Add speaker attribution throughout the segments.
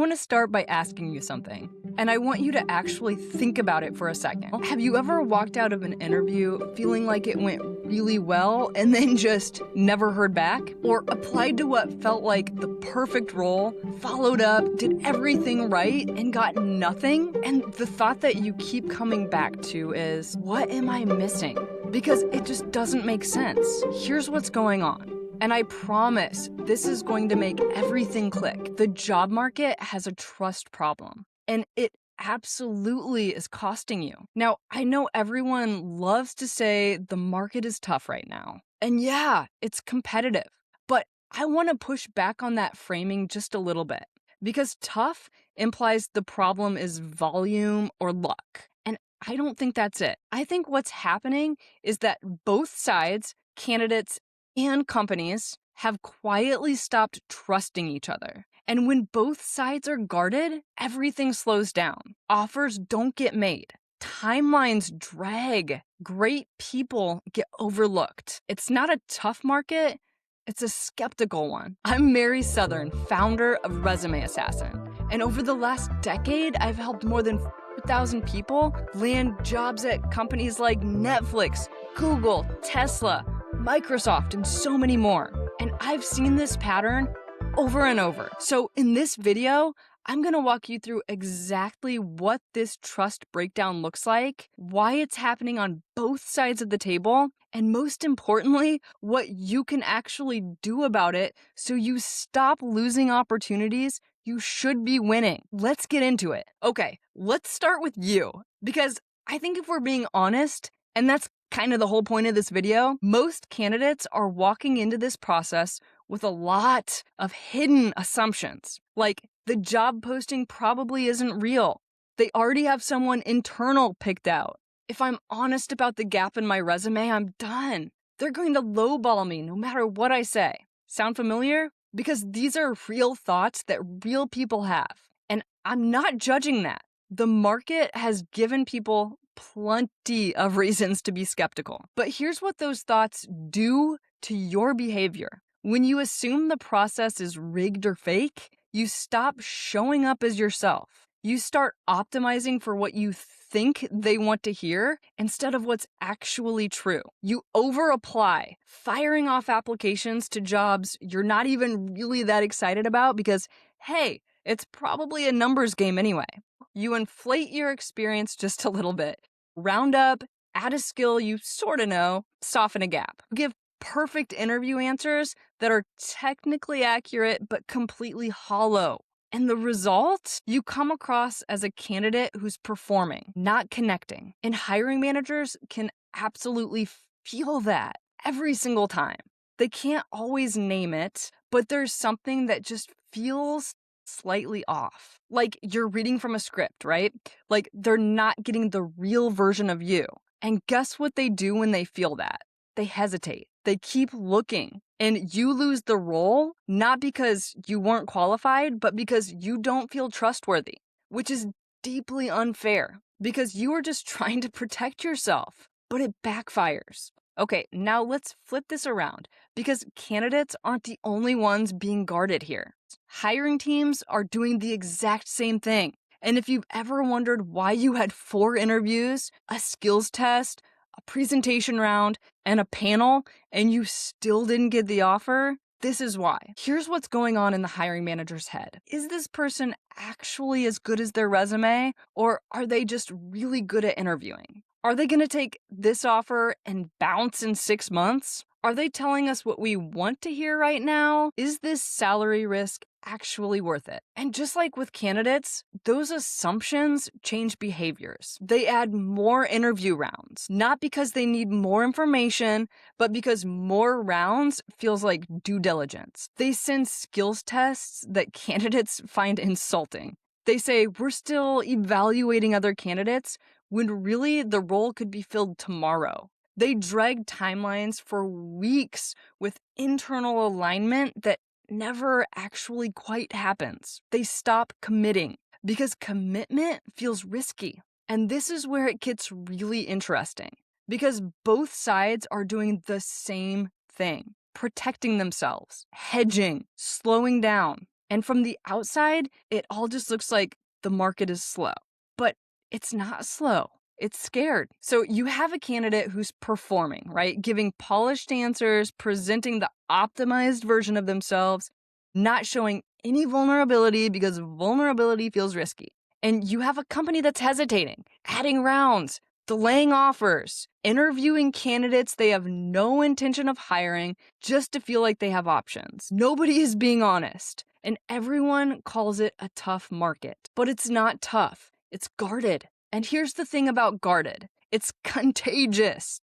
Speaker 1: want to start by asking you something, and I want you to actually think about it for a second. Have you ever walked out of an interview feeling like it went really well and then just never heard back? Or applied to what felt like the perfect role, followed up, did everything right, and got nothing? And the thought that you keep coming back to is, what am I missing? Because it just doesn't make sense. Here's what's going on. And I promise this is going to make everything click. The job market has a trust problem, and it absolutely is costing you. Now, I know everyone loves to say the market is tough right now. And yeah, it's competitive. But I want to push back on that framing just a little bit, because tough implies the problem is volume or luck. And I don't think that's it. I think what's happening is that both sides, candidates and companies, have quietly stopped trusting each other. And when both sides are guarded, everything slows down. Offers don't get made. Timelines drag. Great people get overlooked. It's not a tough market, it's a skeptical one. I'm Mary Southern, founder of Resume Assassin. And over the last decade, I've helped more than 4,000 people land jobs at companies like Netflix, Google, Tesla, Microsoft, and so many more. And I've seen this pattern over and over. So in this video, I'm going to walk you through exactly what this trust breakdown looks like, why it's happening on both sides of the table, and most importantly, what you can actually do about it so you stop losing opportunities you should be winning. Let's get into it. Okay, let's start with you, because I think if we're being honest, and that's kind of the whole point of this video, most candidates are walking into this process with a lot of hidden assumptions. Like, the job posting probably isn't real. They already have someone internal picked out. If I'm honest about the gap in my resume, I'm done. They're going to lowball me no matter what I say. Sound familiar? Because these are real thoughts that real people have. And I'm not judging that. The market has given people plenty of reasons to be skeptical. But here's what those thoughts do to your behavior. When you assume the process is rigged or fake, you stop showing up as yourself. You start optimizing for what you think they want to hear instead of what's actually true. You over-apply, firing off applications to jobs you're not even really that excited about because, hey, it's probably a numbers game anyway. You inflate your experience just a little bit. Round up, add a skill you sort of know, soften a gap. Give perfect interview answers that are technically accurate but completely hollow. And the result? You come across as a candidate who's performing, not connecting. And hiring managers can absolutely feel that every single time. They can't always name it, but there's something that just feels slightly off. Like you're reading from a script, right? Like they're not getting the real version of you. And guess what they do when they feel that? They hesitate. They keep looking. And you lose the role, not because you weren't qualified, but because you don't feel trustworthy, which is deeply unfair because you are just trying to protect yourself, but it backfires. Okay, now let's flip this around because candidates aren't the only ones being guarded here. Hiring teams are doing the exact same thing. And if you've ever wondered why you had 4 interviews, a skills test, a presentation round, and a panel, and you still didn't get the offer, this is why. Here's what's going on in the hiring manager's head. Is this person actually as good as their resume, or are they just really good at interviewing? Are they going to take this offer and bounce in 6 months? Are they telling us what we want to hear right now? Is this salary risk actually worth it? And just like with candidates, those assumptions change behaviors. They add more interview rounds, not because they need more information, but because more rounds feels like due diligence. They send skills tests that candidates find insulting. They say, we're still evaluating other candidates, when really the role could be filled tomorrow. They drag timelines for weeks with internal alignment that never actually quite happens. They stop committing because commitment feels risky. And this is where it gets really interesting because both sides are doing the same thing, protecting themselves, hedging, slowing down. And from the outside, it all just looks like the market is slow. But it's not slow. It's scared. So you have a candidate who's performing, right? Giving polished answers, presenting the optimized version of themselves, not showing any vulnerability because vulnerability feels risky. And you have a company that's hesitating, adding rounds, delaying offers, interviewing candidates they have no intention of hiring just to feel like they have options. Nobody is being honest, and everyone calls it a tough market. But it's not tough, it's guarded. And here's the thing about guarded, it's contagious.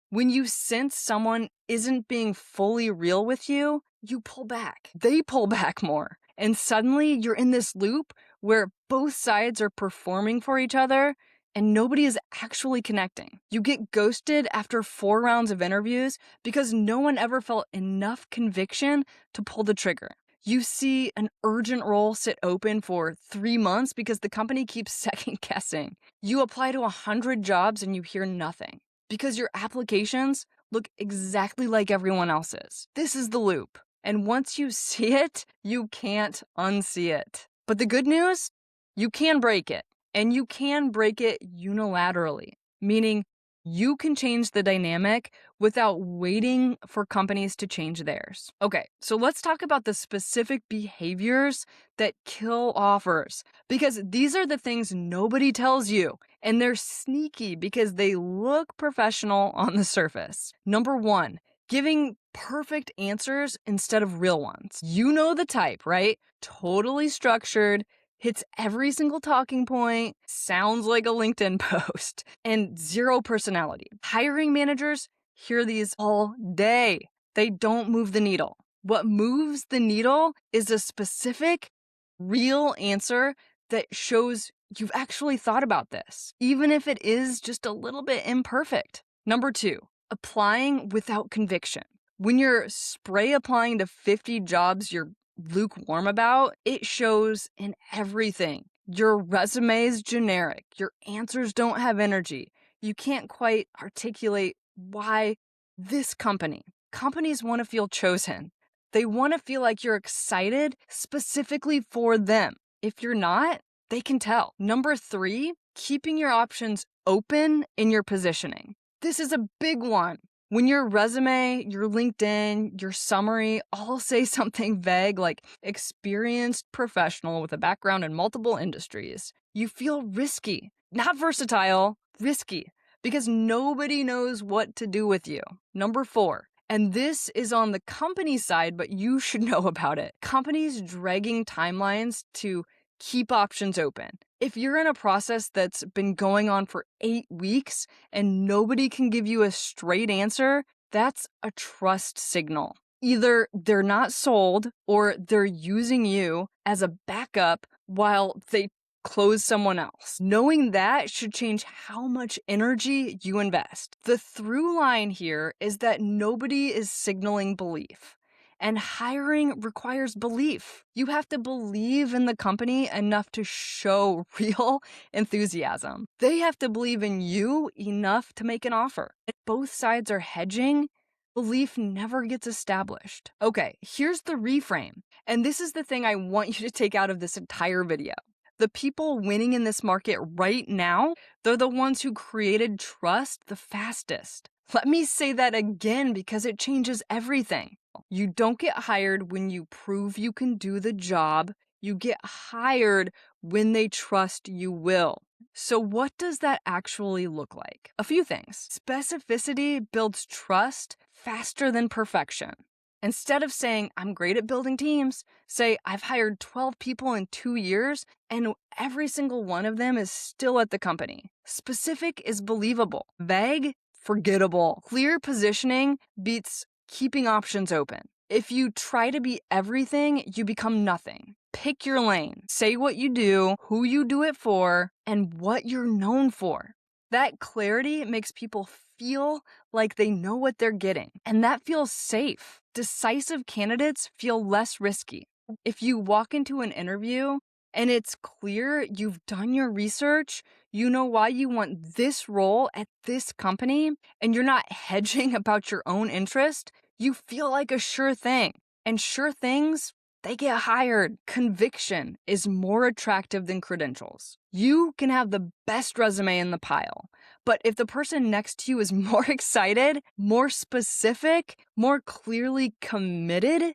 Speaker 1: When you sense someone isn't being fully real with you, you pull back. They pull back more. And suddenly you're in this loop where both sides are performing for each other and nobody is actually connecting. You get ghosted after 4 rounds of interviews because no one ever felt enough conviction to pull the trigger. You see an urgent role sit open for 3 months because the company keeps second guessing. You apply to 100 jobs and you hear nothing because your applications look exactly like everyone else's. This is the loop. And once you see it, you can't unsee it. But the good news, you can break it. And you can break it unilaterally, meaning you can change the dynamic without waiting for companies to change theirs. Okay, so let's talk about the specific behaviors that kill offers, because these are the things nobody tells you, and they're sneaky because they look professional on the surface. Number 1, giving perfect answers instead of real ones. You know the type, right? Totally structured, hits every single talking point, sounds like a LinkedIn post, and zero personality. Hiring managers hear these all day. They don't move the needle. What moves the needle is a specific, real answer that shows you've actually thought about this, even if it is just a little bit imperfect. Number 2, applying without conviction. When you're spray applying to 50 jobs you're lukewarm about, it shows in everything. Your resume is generic. Your answers don't have energy. You can't quite articulate why this company. Companies want to feel chosen. They want to feel like you're excited specifically for them. If you're not, they can tell. Number 3, keeping your options open in your positioning. This is a big one. When your resume, your LinkedIn, your summary all say something vague like experienced professional with a background in multiple industries, you feel risky. Not versatile, risky, because nobody knows what to do with you. Number 4, and this is on the company side, but you should know about it. Companies dragging timelines to keep options open. If you're in a process that's been going on for 8 weeks and nobody can give you a straight answer, that's a trust signal. Either they're not sold or they're using you as a backup while they close someone else. Knowing that should change how much energy you invest. The through line here is that nobody is signaling belief. And hiring requires belief. You have to believe in the company enough to show real enthusiasm. They have to believe in you enough to make an offer. If both sides are hedging, belief never gets established. Okay, here's the reframe. And this is the thing I want you to take out of this entire video. The people winning in this market right now, they're the ones who created trust the fastest. Let me say that again because it changes everything. You don't get hired when you prove you can do the job. You get hired when they trust you will. So what does that actually look like? A few things. Specificity builds trust faster than perfection. Instead of saying, I'm great at building teams, say, I've hired 12 people in 2 years, and every single one of them is still at the company. Specific is believable. Vague, forgettable. Clear positioning beats keeping options open. If you try to be everything, you become nothing. Pick your lane. Say what you do, who you do it for, and what you're known for. That clarity makes people feel like they know what they're getting, and that feels safe. Decisive candidates feel less risky. If you walk into an interview and it's clear you've done your research, you know why you want this role at this company, and you're not hedging about your own interest, you feel like a sure thing. And sure things they get hired. Conviction is more attractive than credentials. You can have the best resume in the pile, but if the person next to you is more excited, more specific, more clearly committed,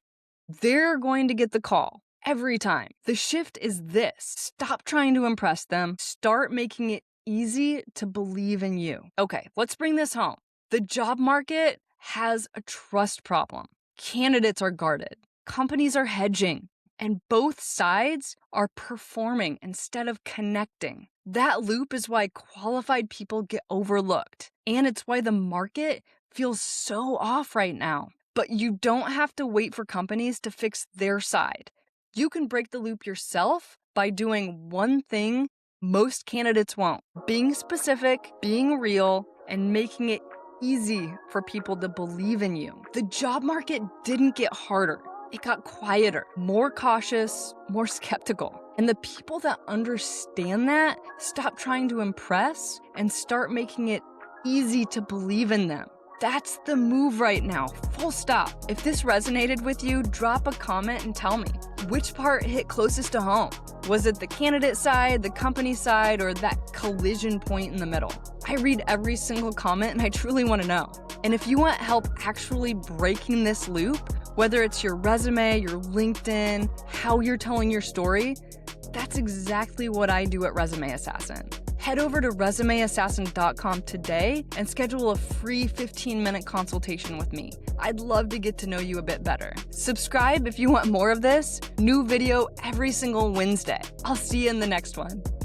Speaker 1: they're going to get the call every time. The shift is this: stop trying to impress them. Start making it easy to believe in you. Okay, let's bring this home. The job market has a trust problem. Candidates are guarded. Companies are hedging, and both sides are performing instead of connecting. That loop is why qualified people get overlooked, and it's why the market feels so off right now. But you don't have to wait for companies to fix their side. You can break the loop yourself by doing one thing most candidates won't: being specific, being real, and making it easy for people to believe in you. The job market didn't get harder. It got quieter, more cautious, more skeptical. And the people that understand that stop trying to impress and start making it easy to believe in them. That's the move right now, full stop. If this resonated with you, drop a comment and tell me, which part hit closest to home? Was it the candidate side, the company side, or that collision point in the middle? I read every single comment and I truly want to know. And if you want help actually breaking this loop, whether it's your resume, your LinkedIn, how you're telling your story, that's exactly what I do at Resume Assassin. Head over to resumeassassin.com today and schedule a free 15-minute consultation with me. I'd love to get to know you a bit better. Subscribe if you want more of this. New video every single Wednesday. I'll see you in the next one.